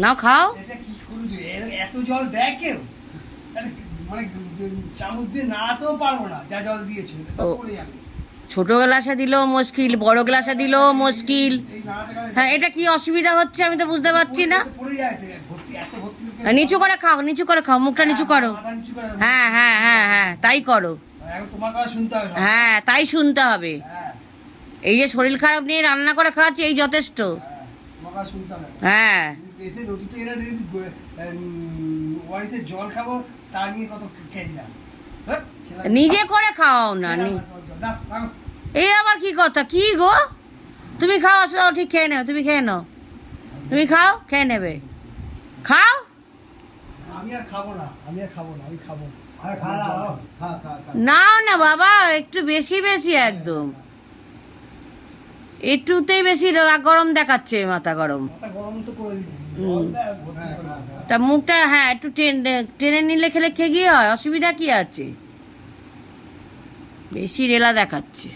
নাও খাও। এটা কি করছো? এত জল দেয় কেউ? মানে চামচ দিয়ে নাড়াতেও পারবো না, যা জল দিয়েছো পড়ে যাবে। ছোট গ্লাসে দিলেও মুশকিল, বড় গ্লাসে দিলেও মুশকিল। হ্যাঁ, এটা কি অসুবিধা হচ্ছে আমি তো বুঝতে পারছি না। পড়ে যায় তো, ভর্তি এত ভর্তি। নিচু করে খাও, নিচু করে খাও, মুখটা নিচু করো। হ্যাঁ হ্যাঁ হ্যাঁ হ্যাঁ, তাই করো। এখন তোমার কথা শুনতে হবে। হ্যাঁ, তাই শুনতে হবে। হ্যাঁ, এই যে শরীর খারাপ নিয়ে রান্না করে খাওয়াচ্ছি, এই যথেষ্ট। তোমার কথা শুনতে হবে। হ্যাঁ, এসে নদীতে এরা ওয়ারিতে জল খাবো, তা নিয়ে কত খেয়ে না। নিজে করে খাও না। এই আবার কি কথা? কি গো, তুমি খাও, আসো ঠিক খেয়ে নেও, তুমি খেয়ে নাও, তুমি খাও, খেয়ে নেবে, খাও। আমি আর খাবো না, আমি খাবো না। নাও না বাবা, একটু বেশি বেশি, একদম একটুতেই বেশি গরম দেখাচ্ছে, মাথা গরম। মাথা গরম তো করে দিবি। তা মুখটা হ্যাঁ একটু টেনে নিলে খেলে খেয়ে গিয়ে হয়, অসুবিধা কি আছে? বেশি রেলা দেখাচ্ছে।